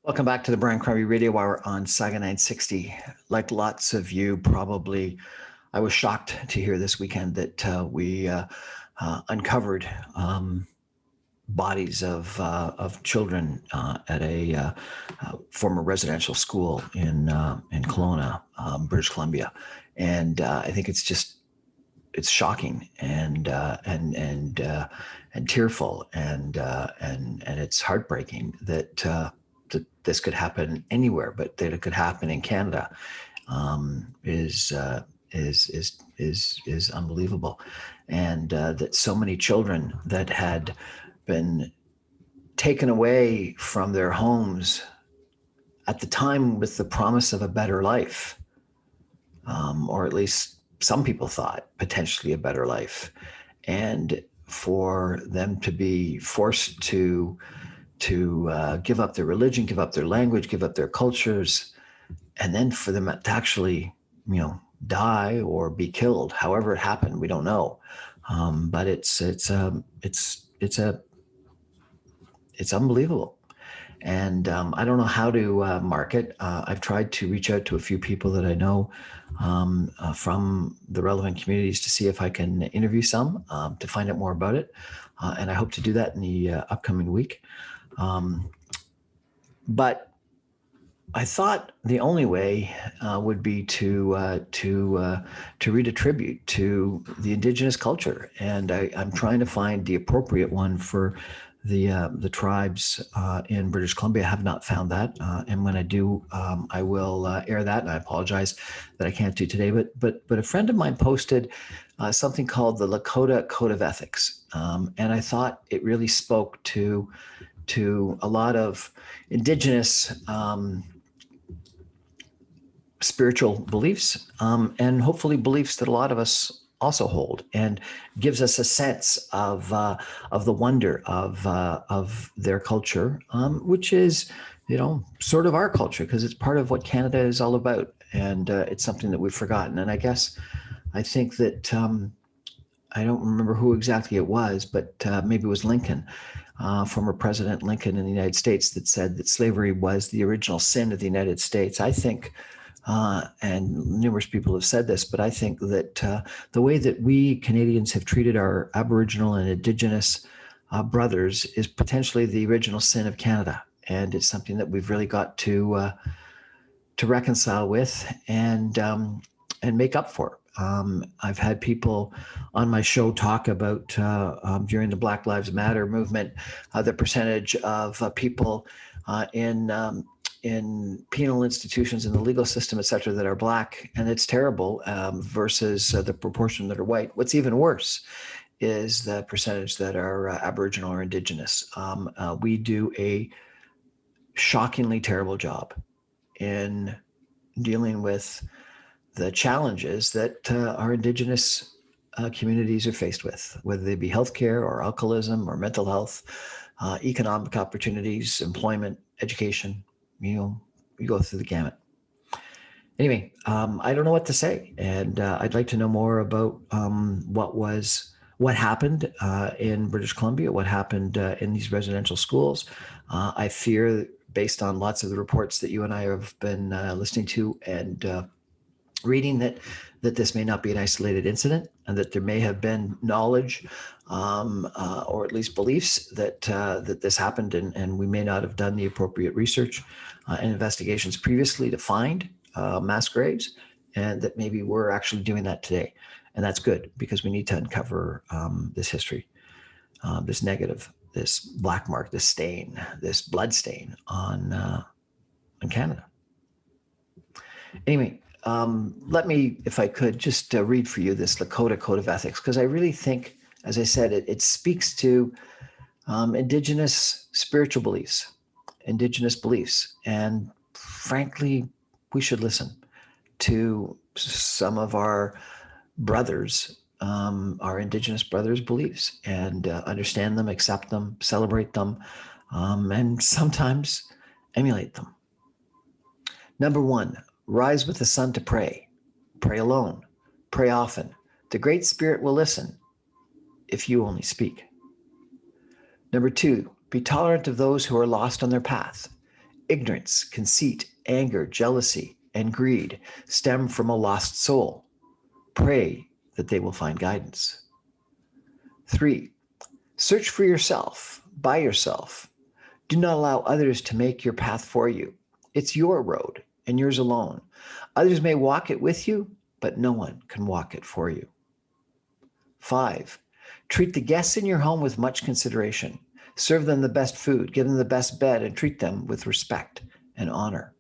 Welcome back to the Brian Crombie Radio Hour on Saga 960. Like lots of you, probably, I was shocked to hear this weekend that we uncovered bodies of children at a former residential school in Kelowna, British Columbia, and I think it's shocking and tearful and it's heartbreaking that this could happen anywhere, but that it could happen in Canada is unbelievable, and that so many children that had been taken away from their homes at the time with the promise of a better life, or at least some people thought potentially a better life, and for them to be forced to give up their religion, give up their language, give up their cultures, and then for them to actually, die or be killed. However it happened, we don't know. But it's unbelievable. And I don't know how to mark it. I've tried to reach out to a few people that I know from the relevant communities to see if I can interview some to find out more about it. And I hope to do that in the upcoming week. But I thought the only way would be to read a tribute to the Indigenous culture, and I'm trying to find the appropriate one for the tribes in British Columbia. I have not found that, and when I do, I will air that. And I apologize that I can't do today. But a friend of mine posted something called the Lakota Code of Ethics, and I thought it really spoke to a lot of Indigenous spiritual beliefs, and hopefully beliefs that a lot of us also hold, and gives us a sense of the wonder of their culture, which is, sort of our culture, because it's part of what Canada is all about, and it's something that we've forgotten. And I think that I don't remember who exactly it was, but maybe it was Lincoln, former President Lincoln in the United States, that said that slavery was the original sin of the United States. I think, and numerous people have said this, but I think that the way that we Canadians have treated our Aboriginal and Indigenous brothers is potentially the original sin of Canada, and it's something that we've really got to reconcile with and make up for. I've had people on my show talk about during the Black Lives Matter movement, the percentage of people in penal institutions, in the legal system, et cetera, that are Black, and it's terrible, versus the proportion that are white. What's even worse is the percentage that are Aboriginal or Indigenous. We do a shockingly terrible job in dealing with the challenges that our Indigenous communities are faced with, whether they be healthcare or alcoholism or mental health, economic opportunities, employment, education. You go through the gamut. Anyway, I don't know what to say, and I'd like to know more about what happened in British Columbia, what happened in these residential schools. I fear, based on lots of the reports that you and I have been listening to and reading, that this may not be an isolated incident, and that there may have been knowledge or at least beliefs that this happened, and we may not have done the appropriate research and investigations previously to find mass graves, and that maybe we're actually doing that today. And that's good, because we need to uncover this history, this negative, this black mark, this stain, this blood stain on Canada. Anyway, let me, if I could, just read for you this Lakota Code of Ethics, because I really think, as I said, it speaks to Indigenous spiritual beliefs, Indigenous beliefs. And frankly, we should listen to some of our brothers, our Indigenous brothers' beliefs, and understand them, accept them, celebrate them, and sometimes emulate them. Number one, rise with the sun to pray. Pray alone. Pray often. The Great Spirit will listen if you only speak. Number two, be tolerant of those who are lost on their path. Ignorance, conceit, anger, jealousy, and greed stem from a lost soul. Pray that they will find guidance. 3. Search for yourself, by yourself. Do not allow others to make your path for you. It's your road and yours alone. Others may walk it with you, but no one can walk it for you. 5. Treat the guests in your home with much consideration. Serve them the best food, give them the best bed, and treat them with respect and honor.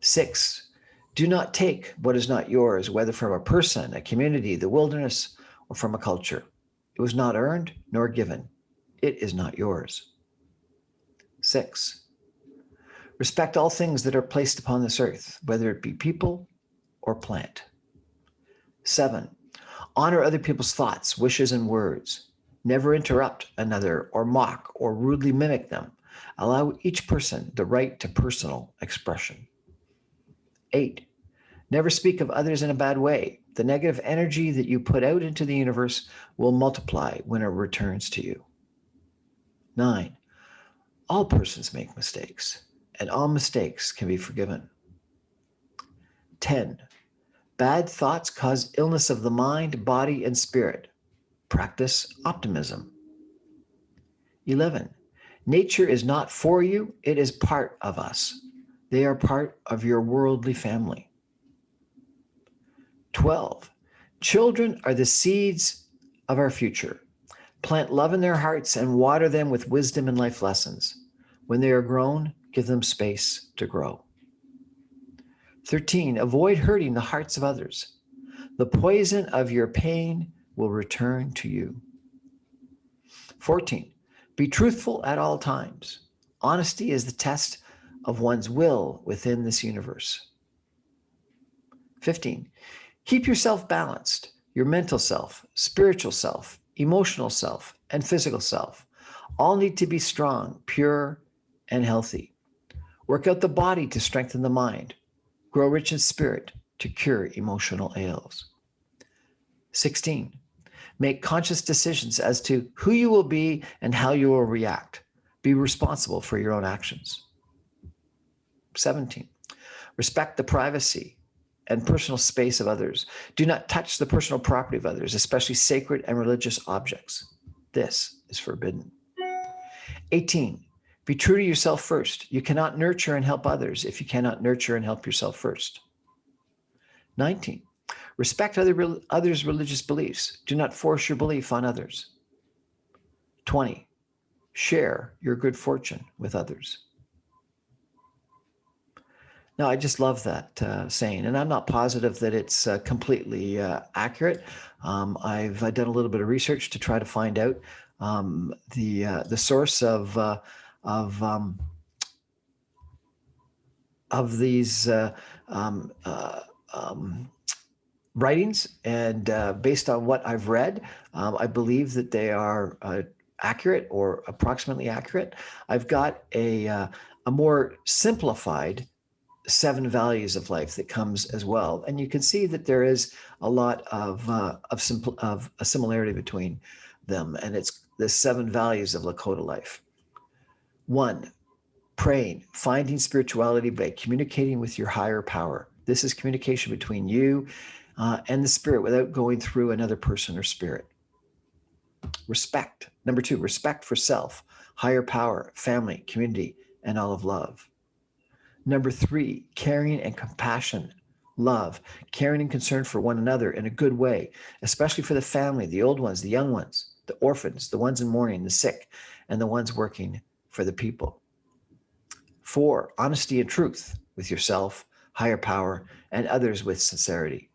6. Do not take what is not yours, whether from a person, a community, the wilderness, or from a culture. It was not earned nor given. It is not yours. 6. Respect all things that are placed upon this earth, whether it be people or plant. 7. Honor other people's thoughts, wishes, and words. Never interrupt another or mock or rudely mimic them. Allow each person the right to personal expression. 8. Never speak of others in a bad way. The negative energy that you put out into the universe will multiply when it returns to you. 9. All persons make mistakes, and all mistakes can be forgiven. 10. Bad thoughts cause illness of the mind, body, and spirit. Practice optimism. 11. Nature is not for you, it is part of us. They are part of your worldly family. 12. Children are the seeds of our future. Plant love in their hearts and water them with wisdom and life lessons. When they are grown, give them space to grow. 13. Avoid hurting the hearts of others. The poison of your pain will return to you. 14. Be truthful at all times. Honesty is the test of one's will within this universe. 15. Keep yourself balanced, your mental self, spiritual self, emotional self, and physical self. All need to be strong, pure, and healthy. Work out the body to strengthen the mind. Grow rich in spirit to cure emotional ails. 16. Make conscious decisions as to who you will be and how you will react. Be responsible for your own actions. 17. Respect the privacy and personal space of others. Do not touch the personal property of others, especially sacred and religious objects. This is forbidden. 18. Be true to yourself first. You cannot nurture and help others if you cannot nurture and help yourself first. 19. Respect others' religious beliefs. Do not force your belief on others. 20. Share your good fortune with others. Now, I just love that saying, and I'm not positive that it's completely accurate. I've done a little bit of research to try to find out the source of these writings, and based on what I've read, I believe that they are accurate or approximately accurate. I've got a more simplified 7 values of life that comes as well, and you can see that there is a lot of a similarity between them, and it's the 7 values of Lakota life. 1. Praying, finding spirituality by communicating with your higher power. This is communication between you and the spirit without going through another person or spirit. Respect. Number 2, respect for self, higher power, family, community, and all of love. Number 3, caring and compassion, love, caring and concern for one another in a good way, especially for the family, the old ones, the young ones, the orphans, the ones in mourning, the sick, and the ones working for the people. 4, honesty and truth with yourself, higher power, and others with sincerity.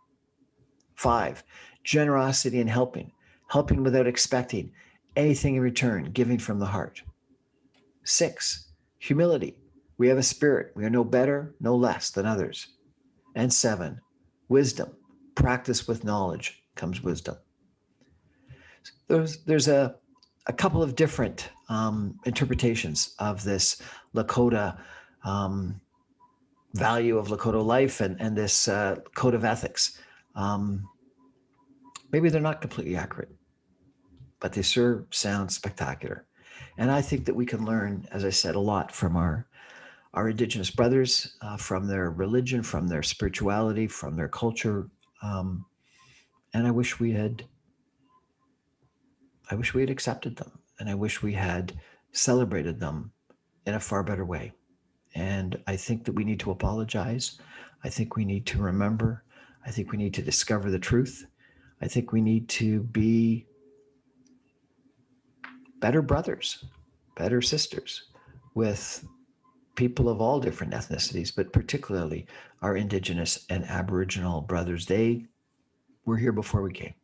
5, generosity and helping without expecting anything in return, giving from the heart. 6, humility. We have a spirit. We are no better, no less than others. And 7, wisdom. Practice with knowledge comes wisdom. There's a couple of different interpretations of this Lakota value of Lakota life and this code of ethics. Maybe they're not completely accurate, but they sure sound spectacular. And I think that we can learn, as I said, a lot from our our Indigenous brothers from their religion, from their spirituality, from their culture. And I wish we had accepted them, and I wish we had celebrated them in a far better way. And I think that we need to apologize. I think we need to remember. I think we need to discover the truth. I think we need to be better brothers, better sisters with people of all different ethnicities, but particularly our Indigenous and Aboriginal brothers. They were here before we came.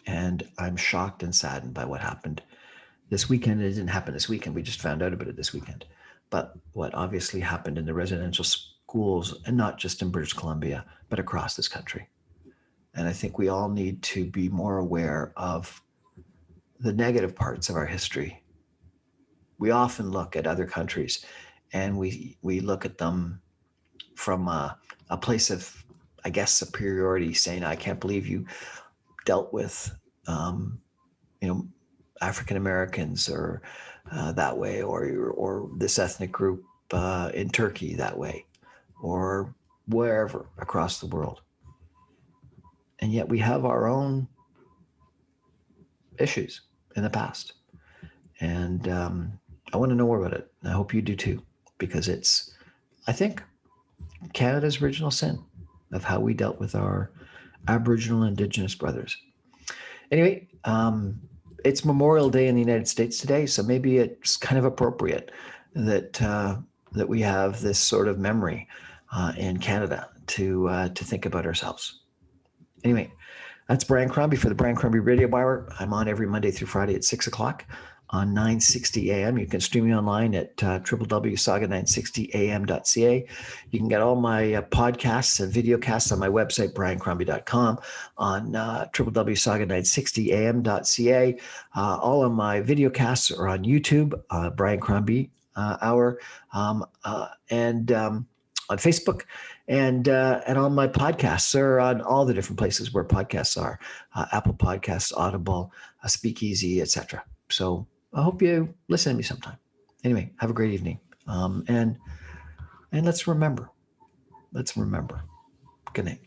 And I'm shocked and saddened by what happened this weekend. It didn't happen this weekend. We just found out about it this weekend. But what obviously happened in the residential schools, and not just in British Columbia, but across this country. And I think we all need to be more aware of the negative parts of our history. We often look at other countries and we look at them from a place of, I guess, superiority, saying, I can't believe you dealt with, African Americans or that way, or this ethnic group in Turkey that way, or wherever across the world. And yet we have our own issues in the past. And I want to know more about it. I hope you do too, because it's, I think, Canada's original sin of how we dealt with our Aboriginal Indigenous brothers. Anyway, it's Memorial Day in the United States today, so maybe it's kind of appropriate that that we have this sort of memory in Canada to think about ourselves. Anyway, that's Brian Crombie for the Brian Crombie Radio Hour. I'm on every Monday through Friday at 6 o'clock on 960 AM. You can stream me online at www.saga960am.ca. You can get all my podcasts and videocasts on my website, briancrombie.com, on www.saga960am.ca. All of my videocasts are on YouTube, Brian Crombie Hour, and on Facebook, and on my podcasts. They're on all the different places where podcasts are, Apple Podcasts, Audible, Speakeasy, etc. So I hope you listen to me sometime. Anyway, have a great evening, and let's remember. Good night.